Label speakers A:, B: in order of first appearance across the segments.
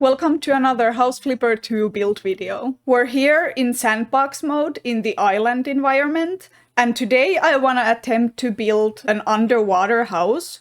A: Welcome to another House Flipper 2 build video. We're here in sandbox mode in the island environment, and today I want to attempt to build an underwater house.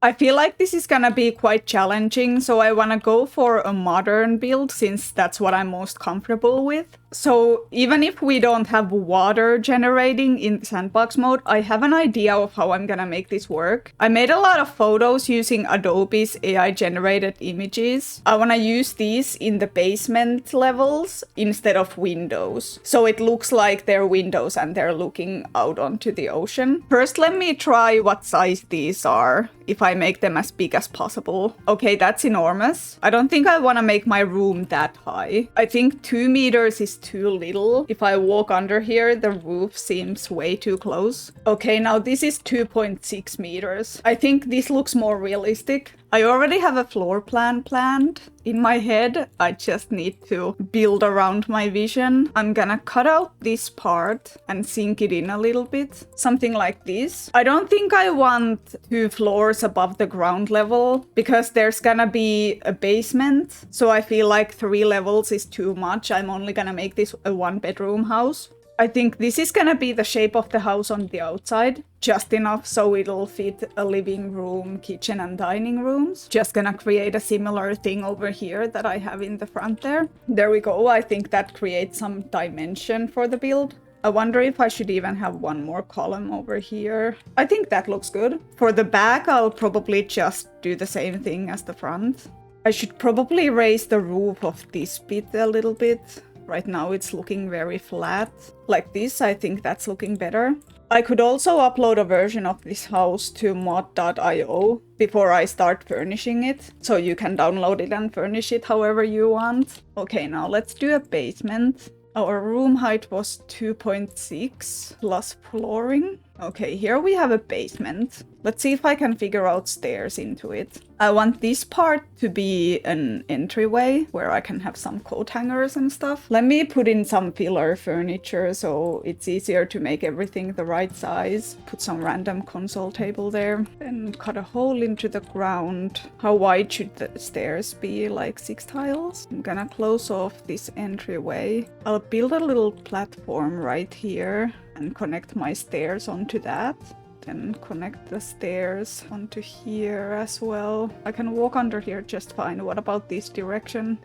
A: I feel like this is gonna be quite challenging, so I wanna go for a modern build since that's what I'm most comfortable with. So even if we don't have water generating in sandbox mode, I have an idea of how I'm gonna make this work. I made a lot of photos using Adobe's AI generated images. I wanna use these in the basement levels instead of windows. So it looks like they're windows and they're looking out onto the ocean. First, let me try what size these are, if I make them as big as possible. Okay, that's enormous. I don't think I wanna make my room that high. I think 2 meters is too little. If I walk under here, the roof seems way too close. Okay, now this is 2.6 meters. I think this looks more realistic. I already have a floor plan planned in my head. I just need to build around my vision. I'm gonna cut out this part and sink it in a little bit. Something like this. I don't think I want 2 floors above the ground level because there's gonna be a basement. So I feel like 3 levels is too much. I'm only gonna make this a 1-bedroom house. I think this is gonna be the shape of the house on the outside, just enough so it'll fit a living room, kitchen and dining rooms. Just gonna create a similar thing over here that I have in the front there. There we go. I think that creates some dimension for the build. I wonder if I should even have one more column over here. I think that looks good. For the back, I'll probably just do the same thing as the front. I should probably raise the roof of this bit a little bit. Right now it's looking very flat. Like this, I think that's looking better. I could also upload a version of this house to mod.io before I start furnishing it. So you can download it and furnish it however you want. Okay, now let's do a basement. Our room height was 2.6 plus flooring. Okay, here we have a basement. Let's see if I can figure out stairs into it. I want this part to be an entryway where I can have some coat hangers and stuff. Let me put in some filler furniture so it's easier to make everything the right size. Put some random console table there and cut a hole into the ground. How wide should the stairs be? Like 6 tiles? I'm gonna close off this entryway. I'll build a little platform right here and connect my stairs onto that. Then connect the stairs onto here as well. I can walk under here just fine. What about this direction?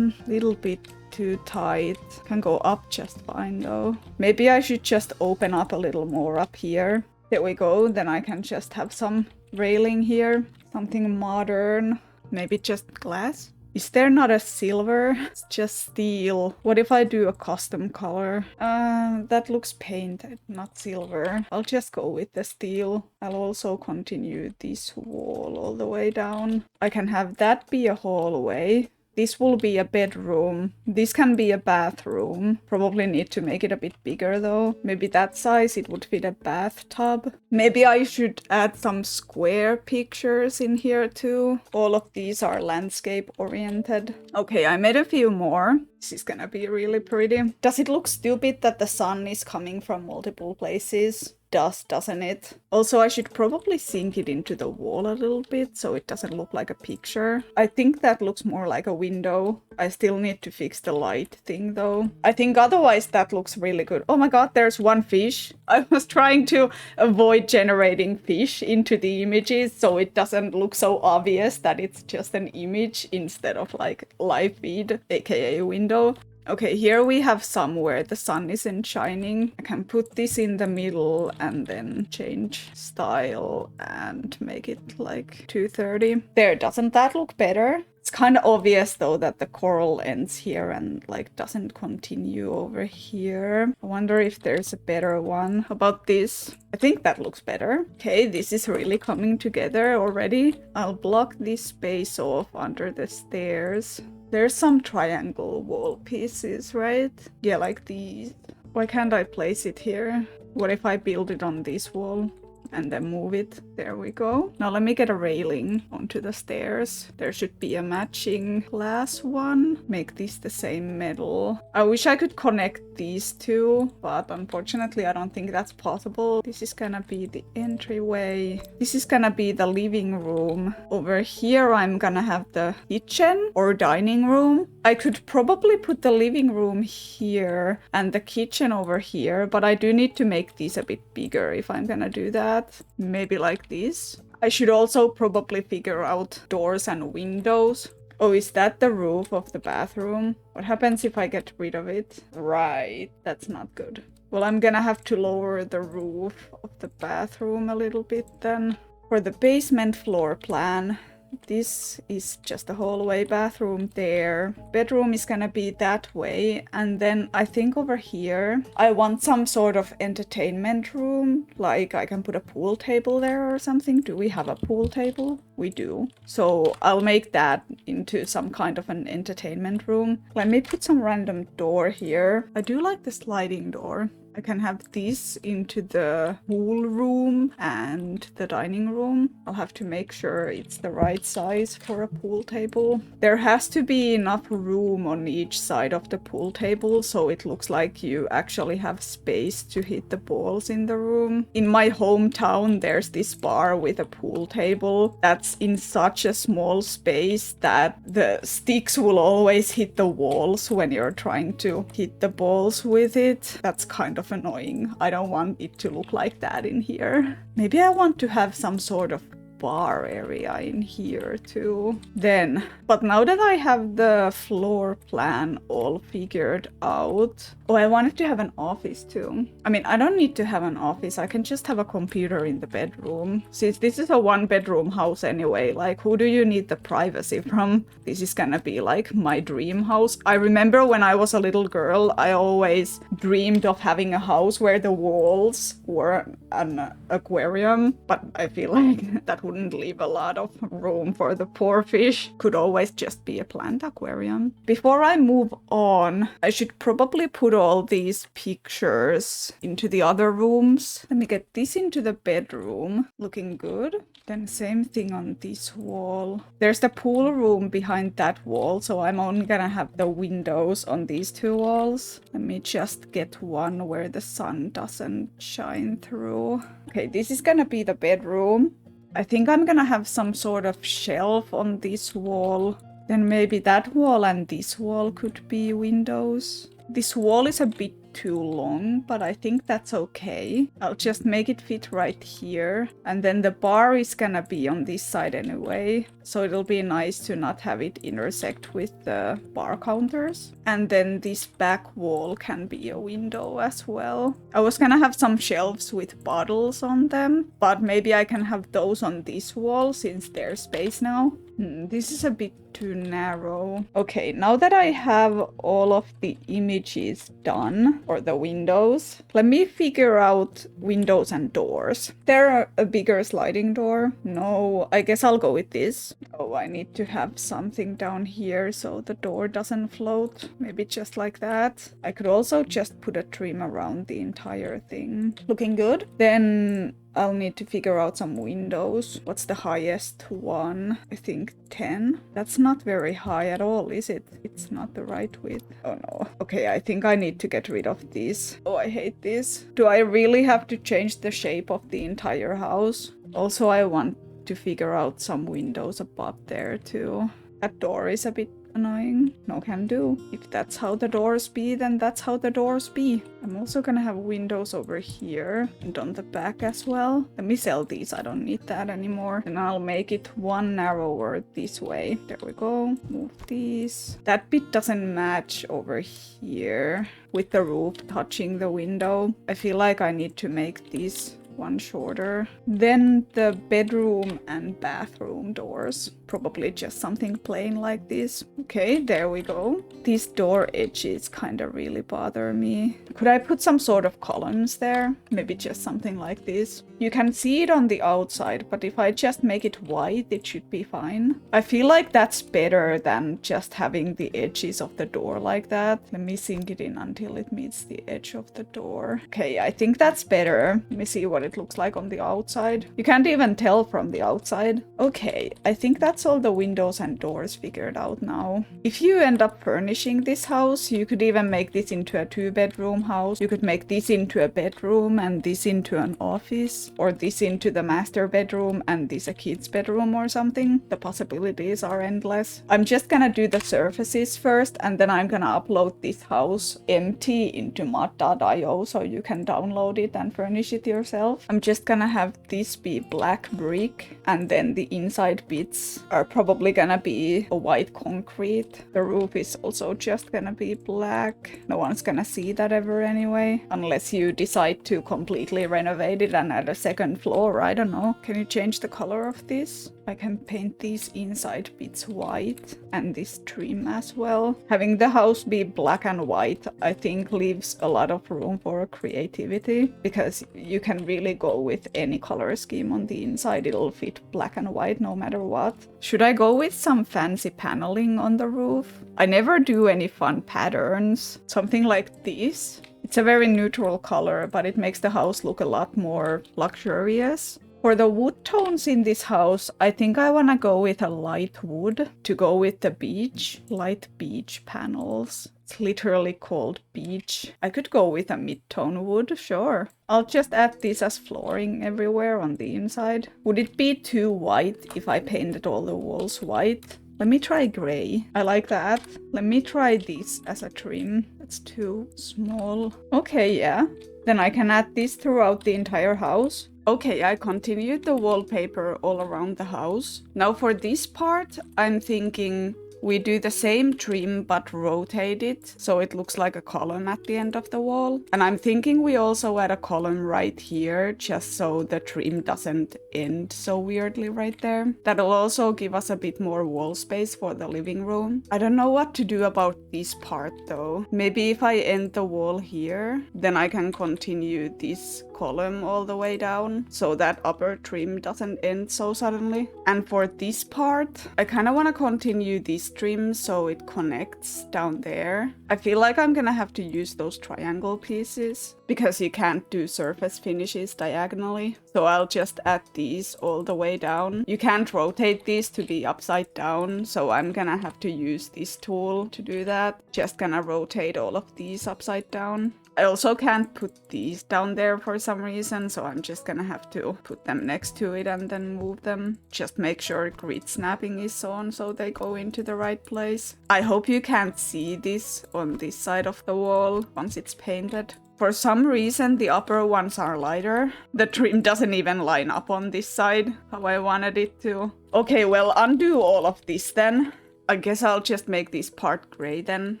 A: Little bit too tight. Can go up just fine though. Maybe I should just open up a little more up here. There we go. Then I can just have some railing here. Something modern. Maybe just glass? Is there not a silver? It's just steel. What if I do a custom color? That looks painted, not silver. I'll just go with the steel. I'll also continue this wall all the way down. I can have that be a hallway. This will be a bedroom. This can be a bathroom. Probably need to make it a bit bigger though. Maybe that size, it would fit a bathtub. Maybe I should add some square pictures in here too. All of these are landscape oriented. Okay, I made a few more. This is gonna be really pretty. Does it look stupid that the sun is coming from multiple places? Doesn't it? Also, I should probably sink it into the wall a little bit so it doesn't look like a picture. I think that looks more like a window. I still need to fix the light thing though. I think otherwise that looks really good. Oh my god, there's one fish. I was trying to avoid generating fish into the images so it doesn't look so obvious that it's just an image instead of like live feed, aka window. Okay, here we have somewhere the sun isn't shining. I can put this in the middle and then change style and make it like 230. There, doesn't that look better? It's kind of obvious though that the coral ends here and like doesn't continue over here. I wonder if there's a better one. How about this? I think that looks better. Okay, this is really coming together already. I'll block this space off under the stairs. There's some triangle wall pieces, right? Yeah, like these. Why can't I place it here? What if I build it on this wall? and then move it. There we go. Now let me get a railing onto the stairs. There should be a matching glass one. Make this the same metal. I wish I could connect these two, but unfortunately I don't think that's possible. This is gonna be the entryway. This is gonna be the living room. Over here I'm gonna have the kitchen or dining room. I could probably put the living room here and the kitchen over here, but I do need to make these a bit bigger if I'm gonna do that. Maybe like this. I should also probably figure out doors and windows. Oh, is that the roof of the bathroom? What happens if I get rid of it? Right, that's not good. Well, I'm gonna have to lower the roof of the bathroom a little bit then. For the basement floor plan, this is just a hallway, bathroom there. Bedroom is gonna be that way. And then I think over here, I want some sort of entertainment room. Like I can put a pool table there or something. Do we have a pool table? We do. So I'll make that into some kind of an entertainment room. Let me put some random door here. I do like the sliding door. I can have this into the pool room and the dining room. I'll have to make sure it's the right size for a pool table. There has to be enough room on each side of the pool table so it looks like you actually have space to hit the balls in the room. In my hometown, there's this bar with a pool table that's in such a small space that the sticks will always hit the walls when you're trying to hit the balls with it. That's kind of annoying. I don't want it to look like that in here. Maybe I want to have some sort of bar area in here too. Then, but now that I have the floor plan all figured out, oh, I wanted to have an office too. I mean, I don't need to have an office. I can just have a computer in the bedroom. Since this is a one-bedroom house anyway, like who do you need the privacy from? This is gonna be like my dream house. I remember when I was a little girl, I always dreamed of having a house where the walls were an aquarium, but I feel like that wouldn't leave a lot of room for the poor fish. Could always just be a plant aquarium. Before I move on, I should probably put all these pictures into the other rooms. Let me get this into the bedroom. Looking good. Then same thing on this wall. There's the pool room behind that wall, so I'm only gonna have the windows on these two walls. Let me just get one where the sun doesn't shine through. Okay, this is gonna be the bedroom. I think I'm gonna have some sort of shelf on this wall. Then maybe that wall and this wall could be windows. This wall is a bit too long, but I think that's okay. I'll just make it fit right here. And then the bar is gonna be on this side anyway, so it'll be nice to not have it intersect with the bar counters. And then this back wall can be a window as well. I was gonna have some shelves with bottles on them, but maybe I can have those on this wall since there's space now. This is a bit too narrow. Okay, now that I have all of the images done, or the windows, let me figure out windows and doors. There a bigger sliding door? No, I guess I'll go with this. Oh, I need to have something down here so the door doesn't float. Maybe just like that. I could also just put a trim around the entire thing. Looking good. Then I'll need to figure out some windows. What's the highest one? I think 10. That's not very high at all, is it? It's not the right width. Oh no. Okay, I think I need to get rid of these. Oh, I hate this. Do I really have to change the shape of the entire house? Also, I want to figure out some windows above there too. That door is a bit annoying. No can do. If that's how the doors be, then that's how the doors be. I'm also gonna have windows over here and on the back as well. Let me sell these. I don't need that anymore. And I'll make it one narrower this way. There we go. Move these. That bit doesn't match over here with the roof touching the window. I feel like I need to make these one shorter. Then the bedroom and bathroom doors. Probably just something plain like this. Okay, there we go. These door edges kind of really bother me. Could I put some sort of columns there? Maybe just something like this. You can see it on the outside, but if I just make it white, it should be fine. I feel like that's better than just having the edges of the door like that. Let me sink it in until it meets the edge of the door. Okay, I think that's better. Let me see what what it looks like on the outside. You can't even tell from the outside. Okay, I think that's all the windows and doors figured out now. If you end up furnishing this house, you could even make this into a 2-bedroom house. You could make this into a bedroom and this into an office, or this into the master bedroom and this a kid's bedroom or something. The possibilities are endless. I'm just gonna do the surfaces first, and then I'm gonna upload this house empty into mod.io so you can download it and furnish it yourself. I'm just gonna have this be black brick, and then the inside bits are probably gonna be a white concrete. The roof is also just gonna be black. No one's gonna see that ever anyway, unless you decide to completely renovate it and add a second floor. I don't know. Can you change the color of this? I can paint these inside bits white and this trim as well. Having the house be black and white, I think leaves a lot of room for creativity, because you can really go with any color scheme on the inside. It'll fit black and white no matter what. Should I go with some fancy paneling on the roof? I never do any fun patterns. Something like this. It's a very neutral color, but it makes the house look a lot more luxurious. For the wood tones in this house, I think I want to go with a light wood to go with the beach, light beach panels. It's literally called beach. I could go with a mid-tone wood, sure. I'll just add this as flooring everywhere on the inside. Would it be too white if I painted all the walls white? Let me try gray. I like that. Let me try this as a trim. It's too small. Okay, yeah. Then I can add this throughout the entire house. Okay, I continued the wallpaper all around the house. Now for this part, I'm thinking we do the same trim but rotate it so it looks like a column at the end of the wall. And I'm thinking we also add a column right here just so the trim doesn't end so weirdly right there. That'll also give us a bit more wall space for the living room. I don't know what to do about this part though. Maybe if I end the wall here, then I can continue this column all the way down so that upper trim doesn't end so suddenly. And for this part, I kind of want to continue this trim so it connects down there. I feel like I'm gonna have to use those triangle pieces because you can't do surface finishes diagonally. So I'll just add these all the way down. You can't rotate these to be upside down, so I'm gonna have to use this tool to do that. Just gonna rotate all of these upside down. I also can't put these down there for some reason, so I'm just gonna have to put them next to it and then move them. Just make sure grid snapping is on so they go into the right place. I hope you can't see this on this side of the wall once it's painted. For some reason, the upper ones are lighter. The trim doesn't even line up on this side how I wanted it to. Okay, well, undo all of this then. I guess I'll just make this part gray then.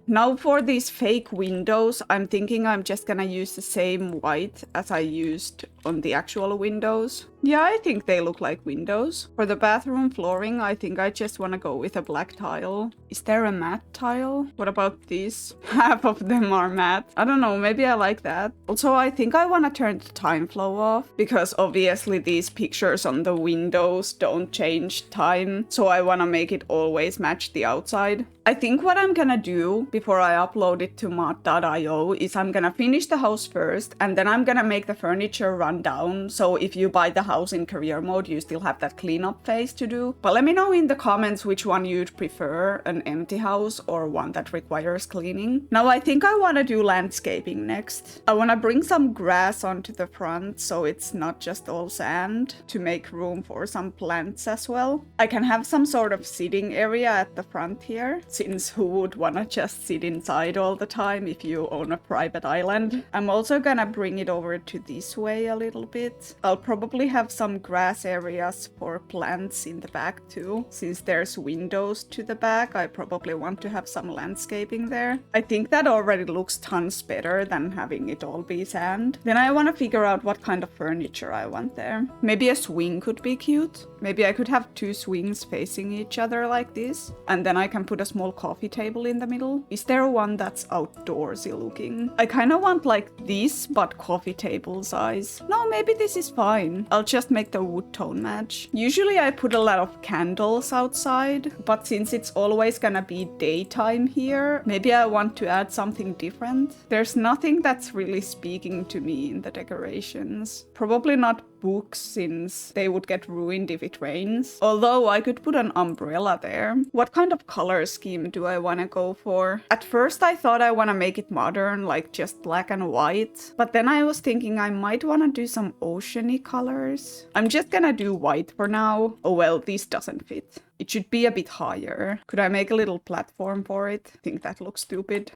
A: Now for these fake windows, I'm thinking I'm just gonna use the same white as I used on the actual windows. Yeah, I think they look like windows. For the bathroom flooring, I think I just want to go with a black tile. Is there a matte tile? What about these? Half of them are matte. I don't know, maybe I like that. Also, I think I want to turn the time flow off because obviously these pictures on the windows don't change time. So I want to make it always match the outside. I think what I'm gonna do before I upload it to mod.io is I'm gonna finish the house first and then I'm gonna make the furniture run down. So if you buy the house in career mode, you still have that cleanup phase to do. But let me know in the comments which one you'd prefer, an empty house or one that requires cleaning. Now I think I wanna do landscaping next. I wanna bring some grass onto the front so it's not just all sand, to make room for some plants as well. I can have some sort of sitting area at the front here, since who would wanna just sit inside all the time if you own a private island. I'm also gonna bring it over to this way a little bit. I'll probably have some grass areas for plants in the back too. Since there's windows to the back, I probably want to have some landscaping there. I think that already looks tons better than having it all be sand. Then I wanna figure out what kind of furniture I want there. Maybe a swing could be cute. Maybe I could have two swings facing each other like this. And then I can put a small small coffee table in the middle. Is there one that's outdoorsy looking? I kind of want like this, but coffee table size. No, maybe this is fine. I'll just make the wood tone match. Usually I put a lot of candles outside, but since it's always gonna be daytime here, maybe I want to add something different. There's nothing that's really speaking to me in the decorations. Probably not books, since they would get ruined if it rains. Although I could put an umbrella there. What kind of color scheme do I want to go for? At first I thought I want to make it modern, like just black and white. But then I was thinking I might want to do some oceany colors. I'm just gonna do white for now. Oh well, this doesn't fit. It should be a bit higher. Could I make a little platform for it? I think that looks stupid.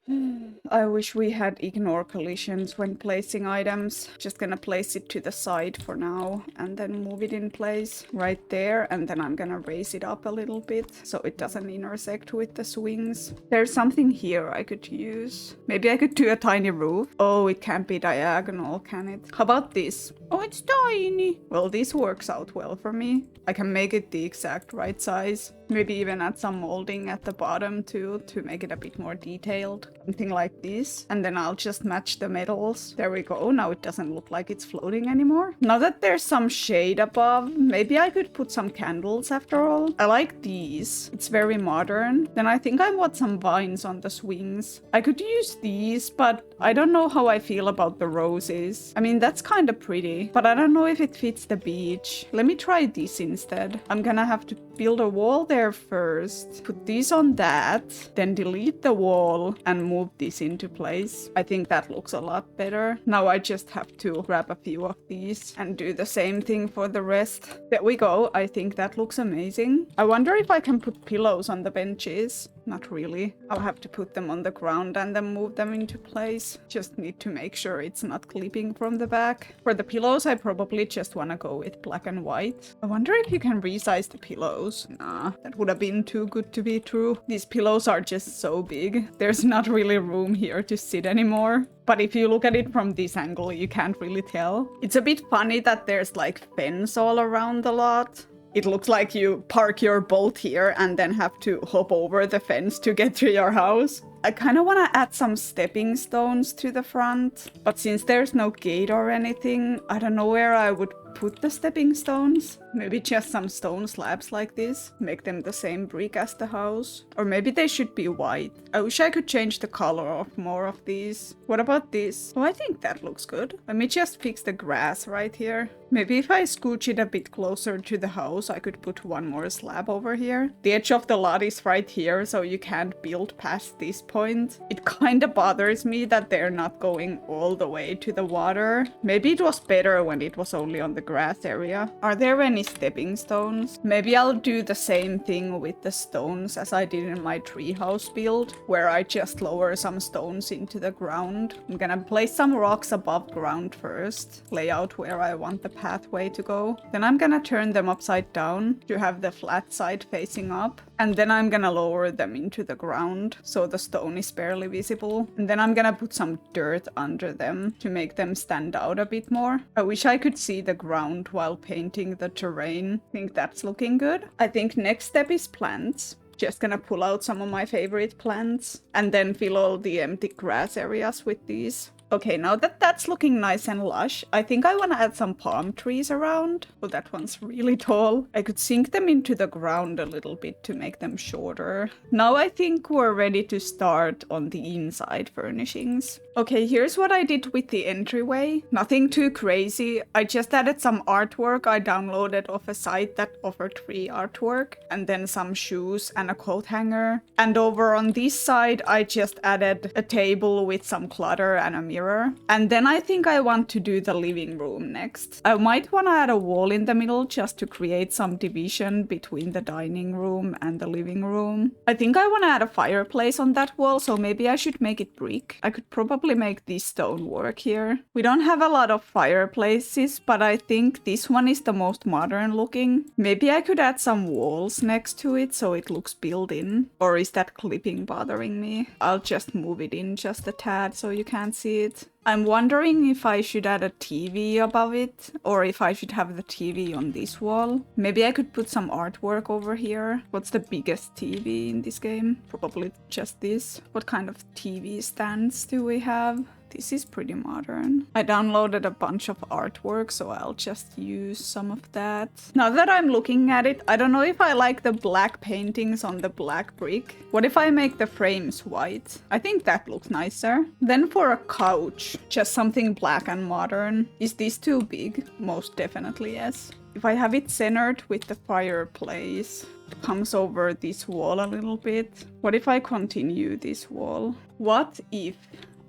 A: I wish we had ignore collisions when placing items. Just gonna place it to the side for now and then move it in place right there, and then I'm gonna raise it up a little bit so it doesn't intersect with the swings. There's something here I could use. Maybe I could do a tiny roof. Oh, it can't be diagonal, can it? How about this? Oh, it's tiny. Well, this works out well for me. I can make it the exact right size. Maybe even add some molding at the bottom too to make it a bit more detailed. Something like this. And then I'll just match the metals. There we go. Now it doesn't look like it's floating anymore. Now that there's some shade above, maybe I could put some candles after all. I like these. It's very modern. Then I think I want some vines on the swings. I could use these, but I don't know how I feel about the roses. I mean, that's kind of pretty, but I don't know if it fits the beach. Let me try this instead. I'm gonna have to build a wall there first. Put these on that, then delete the wall and move this into place. I think that looks a lot better. Now I just have to grab a few of these and do the same thing for the rest. There we go. I think that looks amazing. I wonder if I can put pillows on the benches. Not really. I'll have to put them on the ground and then move them into place. Just need to make sure it's not clipping from the back. For the pillows, I probably just want to go with black and white. I wonder if you can resize the pillows. Nah, that would have been too good to be true. These pillows are just so big. There's not really room here to sit anymore. But if you look at it from this angle, you can't really tell. It's a bit funny that there's like fence all around a lot. It looks like you park your boat here and then have to hop over the fence to get to your house. I kind of want to add some stepping stones to the front, but since there's no gate or anything, I don't know where I would put the stepping stones. Maybe just some stone slabs like this. Make them the same brick as the house. Or maybe they should be white. I wish I could change the color of more of these. What about this? Oh, I think that looks good. Let me just fix the grass right here. Maybe if I scooch it a bit closer to the house, I could put one more slab over here. The edge of the lot is right here, so you can't build past this point. It kind of bothers me that they're not going all the way to the water. Maybe it was better when it was only on the grass area. Are there any stepping stones? Maybe I'll do the same thing with the stones as I did in my treehouse build, where I just lower some stones into the ground. I'm gonna place some rocks above ground first, lay out where I want the pathway to go. Then I'm gonna turn them upside down to have the flat side facing up. And then I'm gonna lower them into the ground so the stone is barely visible. And then I'm gonna put some dirt under them to make them stand out a bit more. I wish I could see the ground while painting the terrain. I think that's looking good. I think next step is plants. Just gonna pull out some of my favorite plants and then fill all the empty grass areas with these. Okay, now that that's looking nice and lush, I think I want to add some palm trees around. Oh, that one's really tall. I could sink them into the ground a little bit to make them shorter. Now I think we're ready to start on the inside furnishings. Okay, here's what I did with the entryway. Nothing too crazy. I just added some artwork I downloaded off a site that offered free artwork, and then some shoes and a coat hanger. And over on this side, I just added a table with some clutter and a mirror. And then I think I want to do the living room next. I might want to add a wall in the middle just to create some division between the dining room and the living room. I think I want to add a fireplace on that wall, so maybe I should make it brick. I could probably make this stone work here. We don't have a lot of fireplaces, but I think this one is the most modern looking. Maybe I could add some walls next to it so it looks built in. Or is that clipping bothering me? I'll just move it in just a tad so you can't see it. it. I'm wondering if I should add a TV above it, or if I should have the TV on this wall. Maybe I could put some artwork over here. What's the biggest TV in this game? Probably just this. What kind of TV stands do we have? This is pretty modern. I downloaded a bunch of artwork, so I'll just use some of that. Now that I'm looking at it, I don't know if I like the black paintings on the black brick. What if I make the frames white? I think that looks nicer. Then for a couch, just something black and modern. Is this too big? Most definitely yes. If I have it centered with the fireplace, it comes over this wall a little bit. What if I continue this wall? What if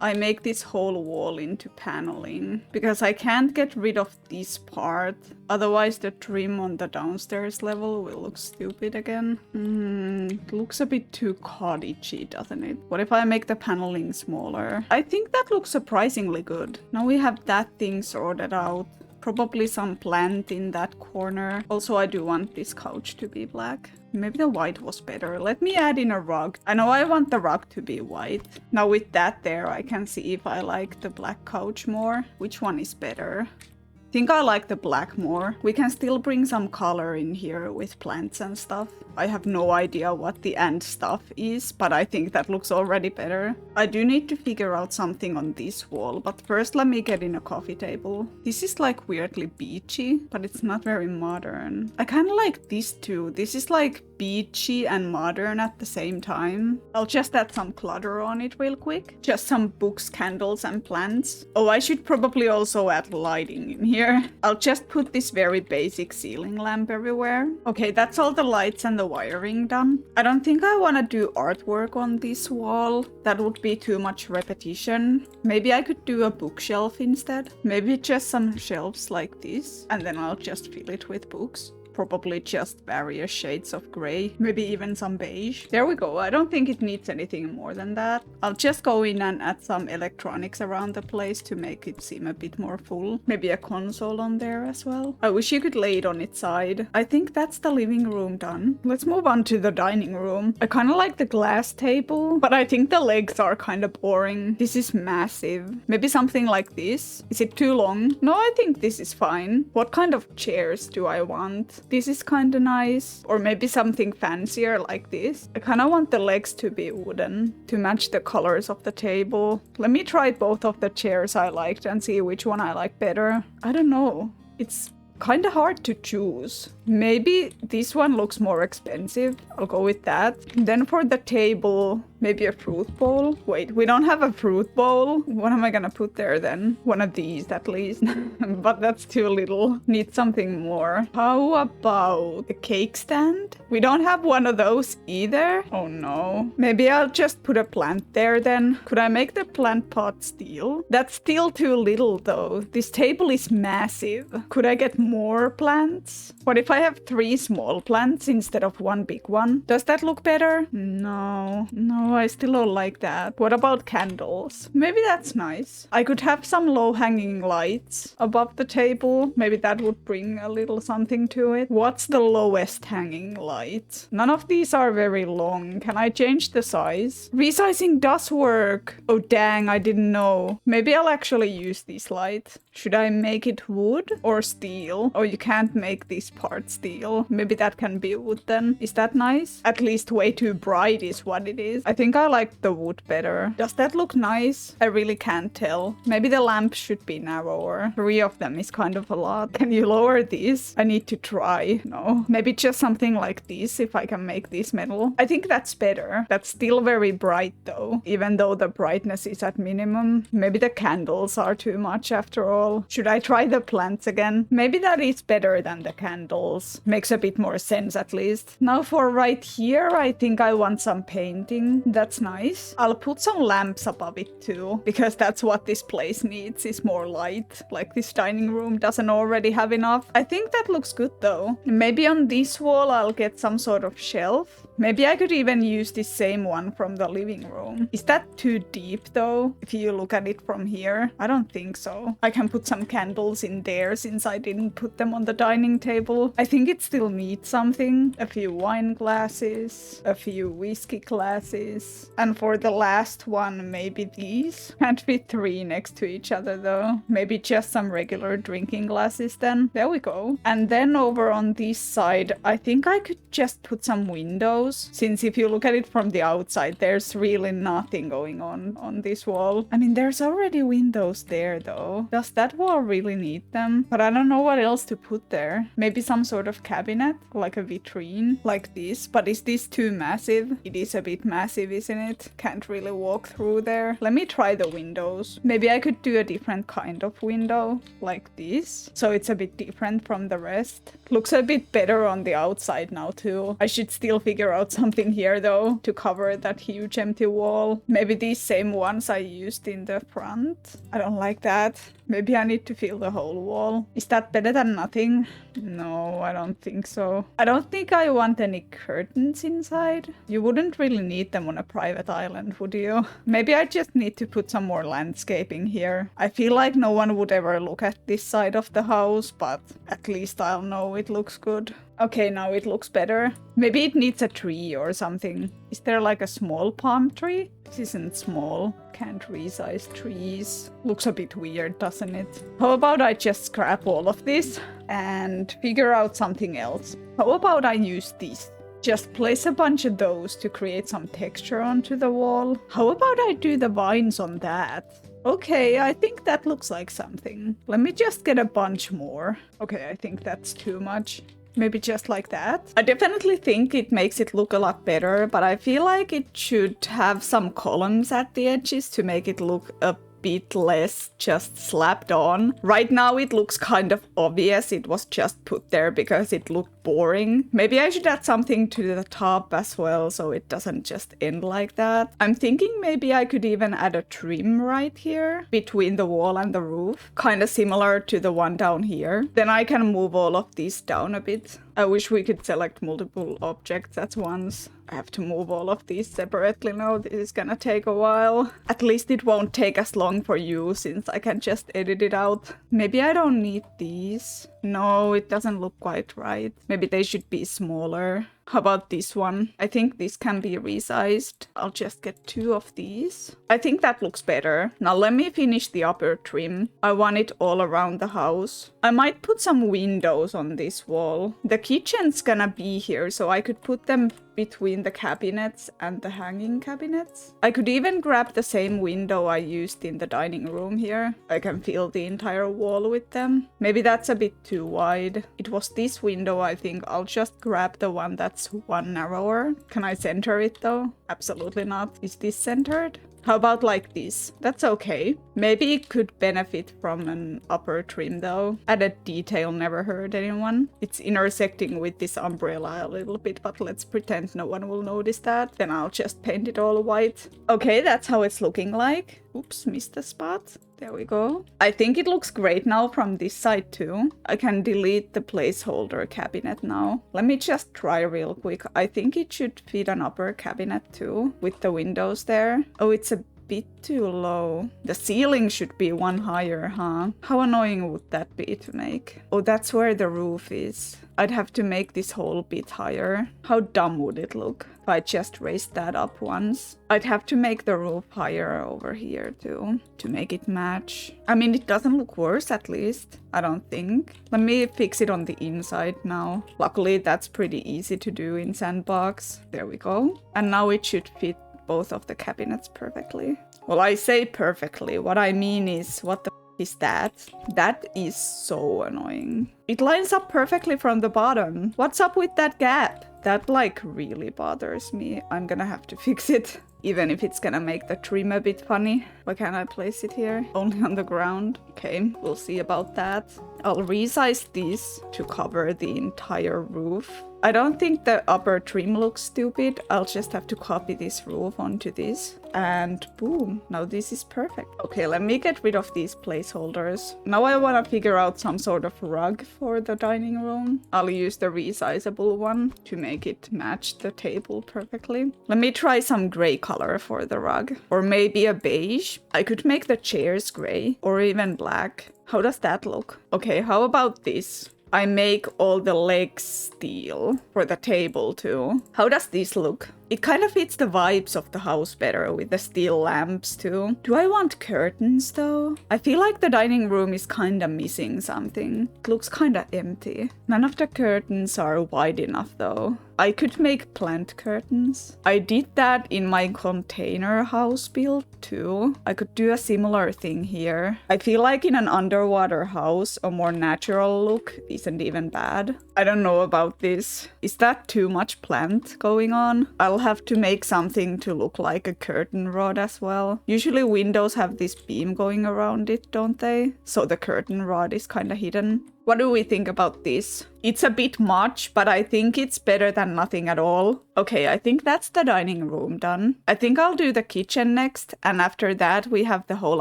A: I make this whole wall into paneling? Because I can't get rid of this part, otherwise the trim on the downstairs level will look stupid again. It looks a bit too cottagey, doesn't it? What if I make the paneling smaller? I think that looks surprisingly good. Now we have that thing sorted out. Probably some plant in that corner. Also, I do want this couch to be black. Maybe the white was better. Let me add in a rug. I know I want the rug to be white. Now with that there, I can see if I like the black couch more. Which one is better? I think I like the black more. We can still bring some color in here with plants and stuff. I have no idea what the "and" stuff is, but I think that looks already better. I do need to figure out something on this wall, but first let me get in a coffee table. This is like weirdly beachy, but it's not very modern. I kind of like this too. This is like beachy and modern at the same time. I'll just add some clutter on it real quick. Just some books, candles, and plants. Oh, I should probably also add lighting in here. I'll just put this very basic ceiling lamp everywhere. Okay, that's all the lights and the wiring done. I don't think I want to do artwork on this wall. That would be too much repetition. Maybe I could do a bookshelf instead. Maybe just some shelves like this, and then I'll just fill it with books. Probably just various shades of gray, maybe even some beige. There we go. I don't think it needs anything more than that. I'll just go in and add some electronics around the place to make it seem a bit more full. Maybe a console on there as well. I wish you could lay it on its side. I think that's the living room done. Let's move on to the dining room. I kind of like the glass table, but I think the legs are kind of boring. This is massive. Maybe something like this. Is it too long? No, I think this is fine. What kind of chairs do I want? This is kind of nice. Or maybe something fancier like this. I kind of want the legs to be wooden to match the colors of the table. Let me try both of the chairs I liked and see which one I like better. I don't know. It's kind of hard to choose. Maybe this one looks more expensive. I'll go with that. Then for the table, maybe a fruit bowl. Wait, we don't have a fruit bowl. What am I gonna put there then? One of these at least. But that's too little. Need something more. How about the cake stand? We don't have one of those either. Oh no. Maybe I'll just put a plant there then. Could I make the plant pot steel? That's still too little though. This table is massive. Could I get more plants? What if I have 3 small plants instead of 1 big one? Does that look better? No, I still don't like that. What about candles? Maybe that's nice. I could have some low-hanging lights above the table. Maybe that would bring a little something to it. What's the lowest hanging light? None of these are very long. Can I change the size? Resizing does work. Oh dang, I didn't know. Maybe I'll actually use this light. Should I make it wood or steel? Oh, you can't make this part steel. Maybe that can be wood then. Is that nice? At least way too bright is what it is. I think I like the wood better. Does that look nice? I really can't tell. Maybe the lamp should be narrower. 3 of them is kind of a lot. Can you lower these? I need to try. No. Maybe just something like this if I can make this metal. I think that's better. That's still very bright though. Even though the brightness is at minimum. Maybe the candles are too much after all. Should I try the plants again? Maybe that is better than the candles. Makes a bit more sense at least. Now for right here, I think I want some painting. That's nice. I'll put some lamps above it too, because that's what this place needs, is more light. Like this dining room doesn't already have enough. I think that looks good though. Maybe on this wall I'll get some sort of shelf. Maybe I could even use the same one from the living room. Is that too deep though? If you look at it from here? I don't think so. I can put some candles in there since I didn't put them on the dining table. I think it still needs something. A few wine glasses, a few whiskey glasses. And for the last one, maybe these. Can't fit 3 next to each other though. Maybe just some regular drinking glasses then. There we go. And then over on this side, I think I could just put some windows. Since if you look at it from the outside, there's really nothing going on this wall. I mean, there's already windows there though. Does that wall really need them? But I don't know what else to put there. Maybe some sort of cabinet, like a vitrine, like this. But is this too massive? It is a bit massive, isn't it? Can't really walk through there. Let me try the windows. Maybe I could do a different kind of window, like this. So it's a bit different from the rest. Looks a bit better on the outside now too. I should still figure out something here though to cover that huge empty wall. Maybe these same ones I used in the front. I don't like that. Maybe I need to fill the whole wall. Is that better than nothing? No, I don't think so. I don't think I want any curtains inside. You wouldn't really need them on a private island, would you? Maybe I just need to put some more landscaping here. I feel like no one would ever look at this side of the house, but at least I'll know it looks good. Okay, now it looks better. Maybe it needs a tree or something. Is there like a small palm tree? This isn't small. Can't resize trees. Looks a bit weird, doesn't it? How about I just scrap all of this and figure out something else? How about I use this? Just place a bunch of those to create some texture onto the wall. How about I do the vines on that? Okay, I think that looks like something. Let me just get a bunch more. Okay, I think that's too much. Maybe just like that. I definitely think it makes it look a lot better, but I feel like it should have some columns at the edges to make it look a bit less just slapped on. Right now it looks kind of obvious it was just put there because it looked boring. Maybe I should add something to the top as well so it doesn't just end like that. I'm thinking maybe I could even add a trim right here between the wall and the roof, kind of similar to the one down here. Then I can move all of these down a bit. I wish we could select multiple objects at once. I have to move all of these separately now. This is gonna take a while. At least it won't take as long for you since I can just edit it out. Maybe I don't need these. No, it doesn't look quite right. Maybe they should be smaller. How about this one? I think this can be resized. I'll just get 2 of these. I think that looks better. Now let me finish the upper trim. I want it all around the house. I might put some windows on this wall. The kitchen's gonna be here, so I could put them between the cabinets and the hanging cabinets. I could even grab the same window I used in the dining room here. I can fill the entire wall with them. Maybe that's a bit too wide. It was this window, I think. I'll just grab the one that's 1 narrower. Can I center it though? Absolutely not. Is this centered? How about like this? That's okay. Maybe it could benefit from an upper trim though. Added detail never hurt anyone. It's intersecting with this umbrella a little bit, but let's pretend no one will notice that. Then I'll just paint it all white. Okay, that's how it's looking like. Oops, missed a spot. There we go. I think it looks great now from this side too. I can delete the placeholder cabinet now. Let me just try real quick. I think it should fit an upper cabinet too, with the windows there. Oh, it's a bit too low. The ceiling should be 1 higher, huh? How annoying would that be to make? Oh, that's where the roof is. I'd have to make this whole bit higher. How dumb would it look if I just raised that up once? I'd have to make the roof higher over here too, to make it match. I mean, it doesn't look worse at least, I don't think. Let me fix it on the inside now. Luckily, that's pretty easy to do in Sandbox. There we go. And now it should fit both of the cabinets perfectly. Well, I say perfectly. What I mean is, what the is that? That is so annoying. It lines up perfectly from the bottom. What's up with that gap? That like really bothers me. I'm gonna have to fix it, even if it's gonna make the trim a bit funny. Why can't I place it here? Only on the ground. Okay, we'll see about that. I'll resize these to cover the entire roof. I don't think the upper trim looks stupid. I'll just have to copy this roof onto this. And boom, now this is perfect. Okay, let me get rid of these placeholders. Now I want to figure out some sort of rug for the dining room. I'll use the resizable one to make it match the table perfectly. Let me try some gray color for the rug. Or maybe a beige. I could make the chairs gray or even black. How does that look? Okay, how about this? I make all the legs steel for the table too. How does this look? It kind of fits the vibes of the house better with the steel lamps too. Do I want curtains though? I feel like the dining room is kind of missing something. It looks kind of empty. None of the curtains are wide enough though. I could make plant curtains. I did that in my container house build too. I could do a similar thing here. I feel like in an underwater house, a more natural look isn't even bad. I don't know about this. Is that too much plant going on? I'll have to make something to look like a curtain rod as well. Usually windows have this beam going around it, don't they? So the curtain rod is kind of hidden. What do we think about this? It's a bit much, but I think it's better than nothing at all. Okay, I think that's the dining room done. I think I'll do the kitchen next, and after that we have the whole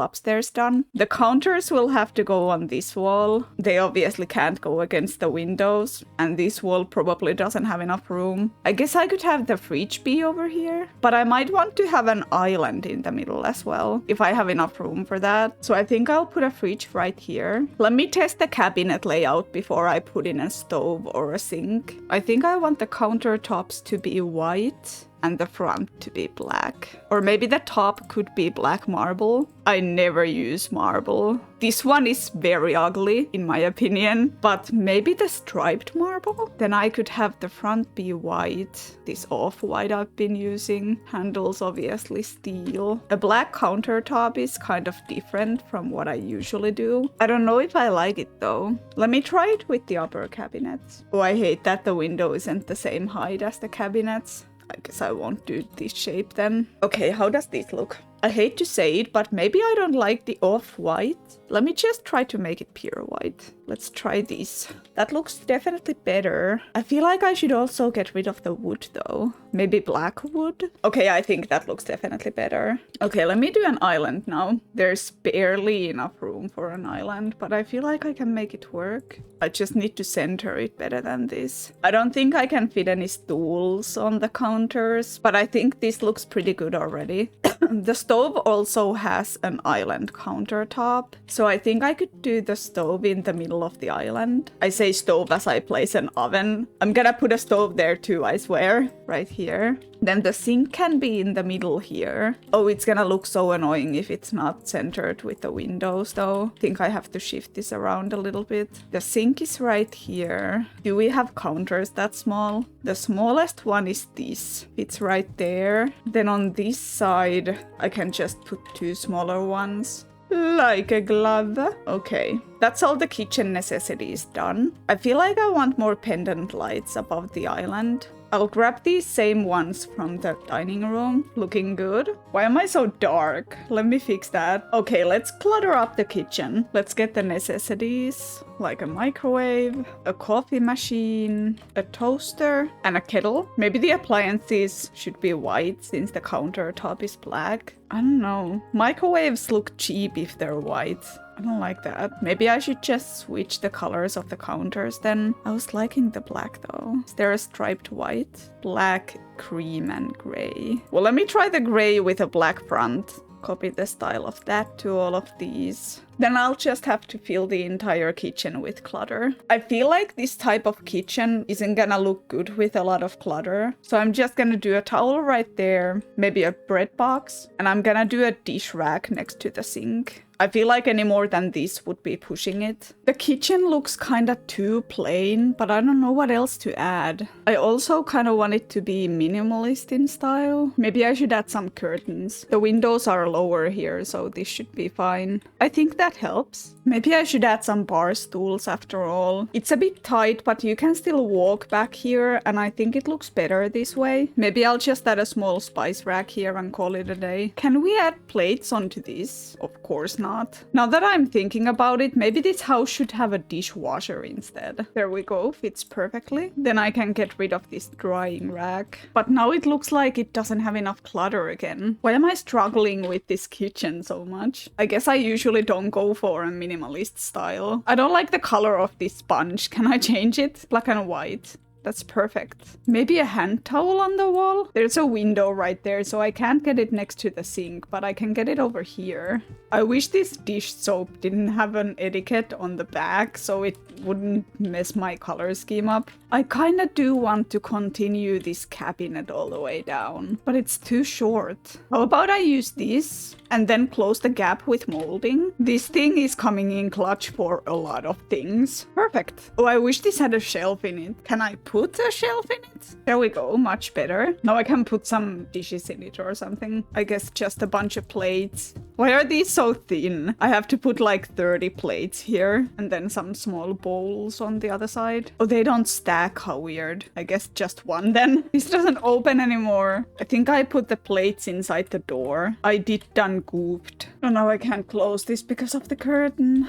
A: upstairs done. The counters will have to go on this wall. They obviously can't go against the windows, and this wall probably doesn't have enough room. I guess I could have the fridge be over here, but I might want to have an island in the middle as well, if I have enough room for that. So I think I'll put a fridge right here. Let me test the cabinet layout before I put in a stove or a sink. I think I want the countertops to be white and the front to be black. Or maybe the top could be black marble. I never use marble. This one is very ugly, in my opinion, but maybe the striped marble? Then I could have the front be white. This off-white I've been using. Handles obviously steel. A black countertop is kind of different from what I usually do. I don't know if I like it though. Let me try it with the upper cabinets. Oh, I hate that the window isn't the same height as the cabinets. I guess I won't do this shape then. Okay, how does this look? I hate to say it, but maybe I don't like the off-white. Let me just try to make it pure white. Let's try this. That looks definitely better. I feel like I should also get rid of the wood though. Maybe black wood? Okay, I think that looks definitely better. Okay, let me do an island now. There's barely enough room for an island, but I feel like I can make it work. I just need to center it better than this. I don't think I can fit any stools on the counters, but I think this looks pretty good already. The stove also has an island countertop, so I think I could do the stove in the middle of the island. I say stove as I place an oven. I'm gonna put a stove there too, I swear, right here. Then the sink can be in the middle here. Oh, it's gonna look so annoying if it's not centered with the windows though. I think I have to shift this around a little bit. The sink is right here. Do we have counters that small? The smallest one is this. It's right there. Then on this side, I can just put two smaller ones. Like a glove. Okay, that's all the kitchen necessities done. I feel like I want more pendant lights above the island. I'll grab these same ones from the dining room. Looking good. Why am I so dark? Let me fix that. Okay, let's clutter up the kitchen. Let's get the necessities, like a microwave, a coffee machine, a toaster, and a kettle. Maybe the appliances should be white since the countertop is black. I don't know. Microwaves look cheap if they're white. I don't like that. Maybe I should just switch the colors of the counters then. I was liking the black though. Is there a striped white? Black, cream, and gray. Well, let me try the gray with a black front. Copy the style of that to all of these. Then I'll just have to fill the entire kitchen with clutter. I feel like this type of kitchen isn't gonna look good with a lot of clutter. So I'm just gonna do a towel right there, maybe a bread box, and I'm gonna do a dish rack next to the sink. I feel like any more than this would be pushing it. The kitchen looks kinda too plain, but I don't know what else to add. I also kinda want it to be minimalist in style. Maybe I should add some curtains. The windows are lower here, so this should be fine. I think the that helps. Maybe I should add some bar stools after all. It's a bit tight, but you can still walk back here, and I think it looks better this way. Maybe I'll just add a small spice rack here and call it a day. Can we add plates onto this? Of course not. Now that I'm thinking about it, maybe this house should have a dishwasher instead. There we go, fits perfectly. Then I can get rid of this drying rack. But now it looks like it doesn't have enough clutter again. Why am I struggling with this kitchen so much? I guess I usually don't go for a minimalist style. I don't like the color of this sponge. Can I change it? Black and white. That's perfect. Maybe a hand towel on the wall? There's a window right there, so I can't get it next to the sink, but I can get it over here. I wish this dish soap didn't have an etiquette on the back, so it wouldn't mess my color scheme up. I kinda do want to continue this cabinet all the way down, but it's too short. How about I use this and then close the gap with molding? This thing is coming in clutch for a lot of things. Perfect. Oh, I wish this had a shelf in it. Can I put a shelf in it? There we go, much better. Now I can put some dishes in it or something. I guess just a bunch of plates. Why are these so thin? I have to put like 30 plates here and then some small bowls on the other side. Oh, they don't stack. How weird. I guess just one then. This doesn't open anymore. I think I put the plates inside the door. I done goofed. Oh, now I can't close this because of the curtain.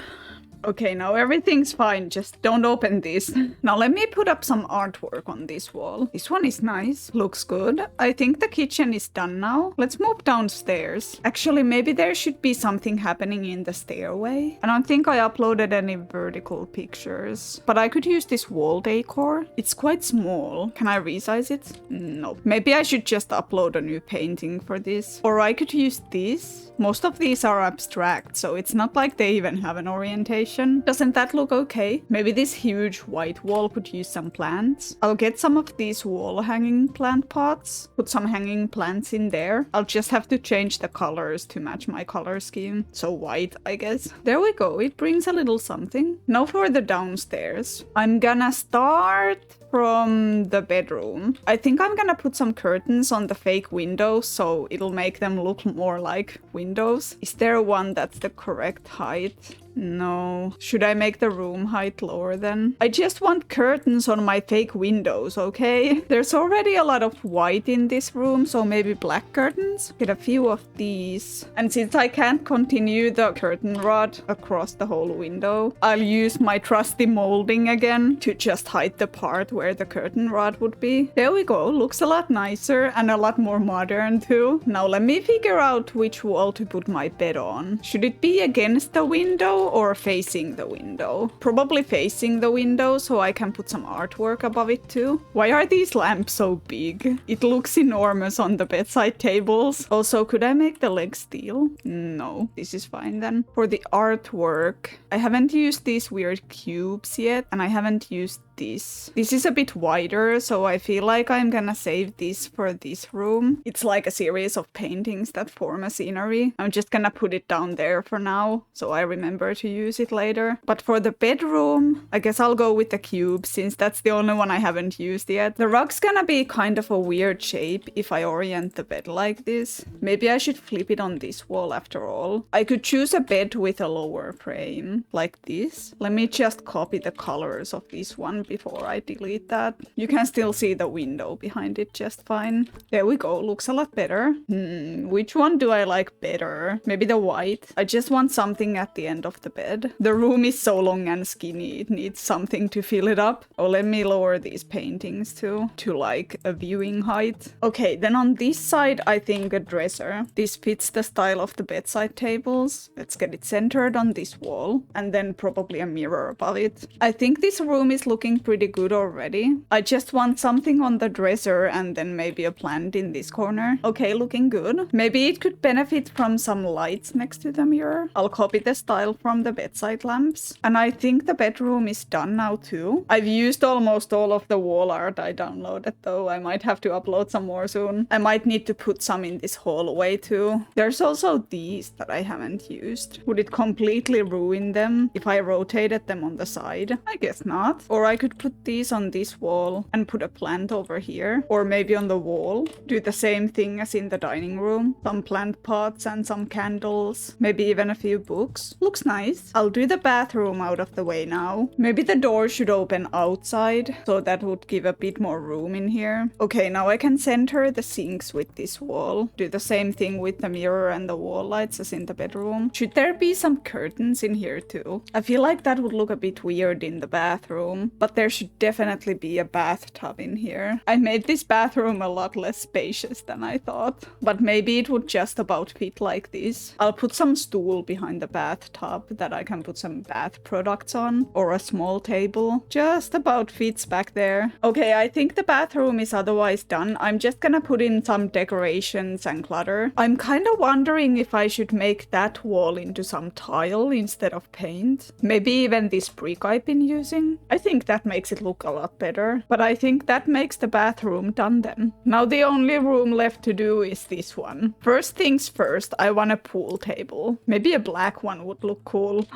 A: Okay, now everything's fine, just don't open this. Now let me put up some artwork on this wall. This one is nice, looks good. I think the kitchen is done now. Let's move downstairs. Actually, maybe there should be something happening in the stairway. I don't think I uploaded any vertical pictures, but I could use this wall decor. It's quite small. Can I resize it? No. Maybe I should just upload a new painting for this. Or I could use this. Most of these are abstract, so it's not like they even have an orientation. Doesn't that look okay? Maybe this huge white wall could use some plants. I'll get some of these wall hanging plant pots, put some hanging plants in there. I'll just have to change the colors to match my color scheme. So white, I guess. There we go, it brings a little something. Now for the downstairs. I'm gonna start from the bedroom. I think I'm gonna put some curtains on the fake windows so it'll make them look more like windows. Is there one that's the correct height? No. Should I make the room height lower then? I just want curtains on my fake windows, okay? There's already a lot of white in this room, so maybe black curtains? Get a few of these. And since I can't continue the curtain rod across the whole window, I'll use my trusty molding again to just hide the part where the curtain rod would be. There we go. Looks a lot nicer and a lot more modern too. Now let me figure out which wall to put my bed on. Should it be against the window or facing the window? Probably facing the window so I can put some artwork above it too. Why are these lamps so big? It looks enormous on the bedside tables. Also, could I make the leg steel? No, this is fine then. For the artwork, I haven't used these weird cubes yet, and I haven't used this. This is a bit wider, so I feel like I'm gonna save this for this room. It's like a series of paintings that form a scenery. I'm just gonna put it down there for now, so I remember to use it later. But for the bedroom, I guess I'll go with the cube, since that's the only one I haven't used yet. The rug's gonna be kind of a weird shape if I orient the bed like this. Maybe I should flip it on this wall after all. I could choose a bed with a lower frame, like this. Let me just copy the colors of this one before I delete that. You can still see the window behind it just fine. There we go, looks a lot better. Which one do I like better? Maybe the white. I just want something at the end of the bed. The room is so long and skinny, it needs something to fill it up. Oh, let me lower these paintings too, to like a viewing height. Okay, then on this side, I think a dresser. This fits the style of the bedside tables. Let's get it centered on this wall, and then probably a mirror above it. I think this room is looking pretty good already. I just want something on the dresser and then maybe a plant in this corner. Okay, looking good. Maybe it could benefit from some lights next to the mirror. I'll copy the style from the bedside lamps. And I think the bedroom is done now too. I've used almost all of the wall art I downloaded though. I might have to upload some more soon. I might need to put some in this hallway too. There's also these that I haven't used. Would it completely ruin them if I rotated them on the side? I guess not. Or I could put these on this wall and put a plant over here. Or maybe on the wall. Do the same thing as in the dining room. Some plant pots and some candles. Maybe even a few books. Looks nice. I'll do the bathroom out of the way now. Maybe the door should open outside, so that would give a bit more room in here. Okay, now I can center the sinks with this wall. Do the same thing with the mirror and the wall lights as in the bedroom. Should there be some curtains in here too? I feel like that would look a bit weird in the bathroom, but there should definitely be a bathtub in here. I made this bathroom a lot less spacious than I thought, but maybe it would just about fit like this. I'll put some stool behind the bathtub that I can put some bath products on, or a small table. Just about fits back there. Okay, I think the bathroom is otherwise done. I'm just gonna put in some decorations and clutter. I'm kind of wondering if I should make that wall into some tile instead of paint. Maybe even this brick I've been using. I think that makes it look a lot better. But I think that makes the bathroom done then. Now the only room left to do is this one. First things first, I want a pool table. Maybe a black one would look cool.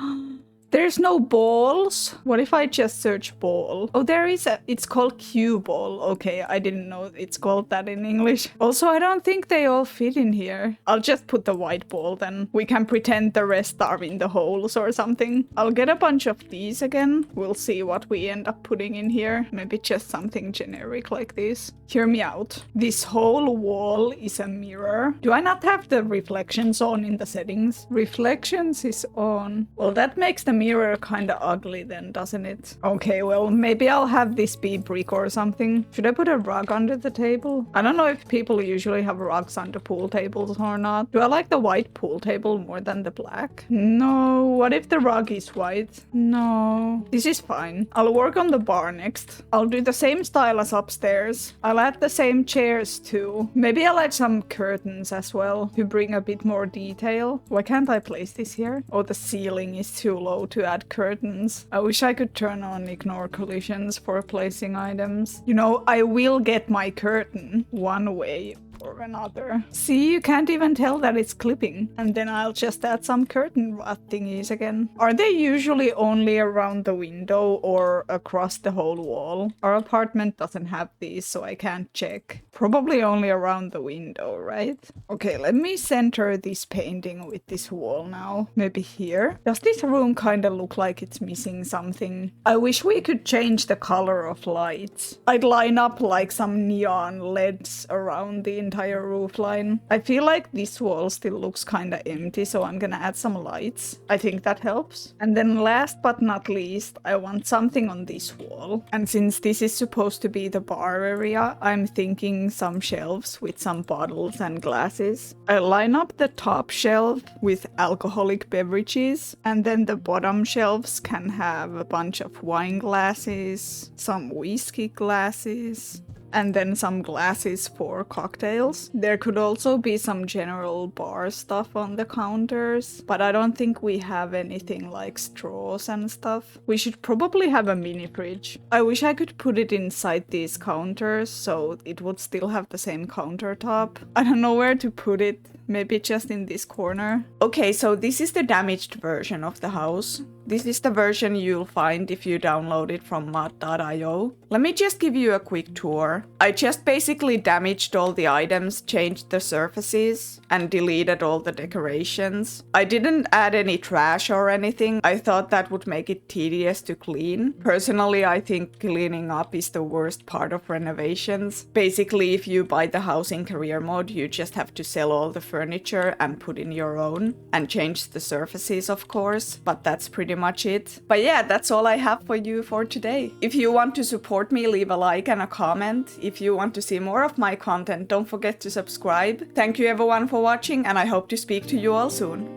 A: There's no balls. What if I just search ball? Oh, there is a... It's called cue ball. Okay, I didn't know it's called that in English. Also, I don't think they all fit in here. I'll just put the white ball then. We can pretend the rest are in the holes or something. I'll get a bunch of these again. We'll see what we end up putting in here. Maybe just something generic like this. Hear me out. This whole wall is a mirror. Do I not have the reflections on in the settings? Reflections is on. Well, that makes the mirror kind of ugly then, doesn't it? Okay, well, maybe I'll have this be brick or something. Should I put a rug under the table? I don't know if people usually have rugs under pool tables or not. Do I like the white pool table more than the black? No. What if the rug is white? No. This is fine. I'll work on the bar next. I'll do the same style as upstairs. I'll add the same chairs too. Maybe I'll add some curtains as well to bring a bit more detail. Why can't I place this here? Oh, the ceiling is too low to add curtains. I wish I could turn on ignore collisions for placing items. You know, I will get my curtain one way or another. See, you can't even tell that it's clipping. And then I'll just add some curtain rod thingies again. Are they usually only around the window or across the whole wall? Our apartment doesn't have these, so I can't check. Probably only around the window, right? Okay, let me center this painting with this wall now. Maybe here? Does this room kind of look like it's missing something? I wish we could change the color of lights. I'd line up like some neon LEDs around the entire roof line. I feel like this wall still looks kind of empty, so I'm gonna add some lights. I think that helps. And then last but not least, I want something on this wall. And since this is supposed to be the bar area, I'm thinking some shelves with some bottles and glasses. I line up the top shelf with alcoholic beverages, and then the bottom shelves can have a bunch of wine glasses, some whiskey glasses, and then some glasses for cocktails. There could also be some general bar stuff on the counters, but I don't think we have anything like straws and stuff. We should probably have a mini fridge. I wish I could put it inside these counters so it would still have the same countertop. I don't know where to put it. Maybe just in this corner. Okay, so this is the damaged version of the house. This is the version you'll find if you download it from mod.io. Let me just give you a quick tour. I just basically damaged all the items, changed the surfaces, and deleted all the decorations. I didn't add any trash or anything. I thought that would make it tedious to clean. Personally, I think cleaning up is the worst part of renovations. Basically, if you buy the house in career mode, you just have to sell all the furniture and put in your own, and change the surfaces, of course, but that's pretty much it. But yeah, that's all I have for you for today. If you want to support me, leave a like and a comment. If you want to see more of my content, don't forget to subscribe. Thank you everyone for watching, and I hope to speak to you all soon.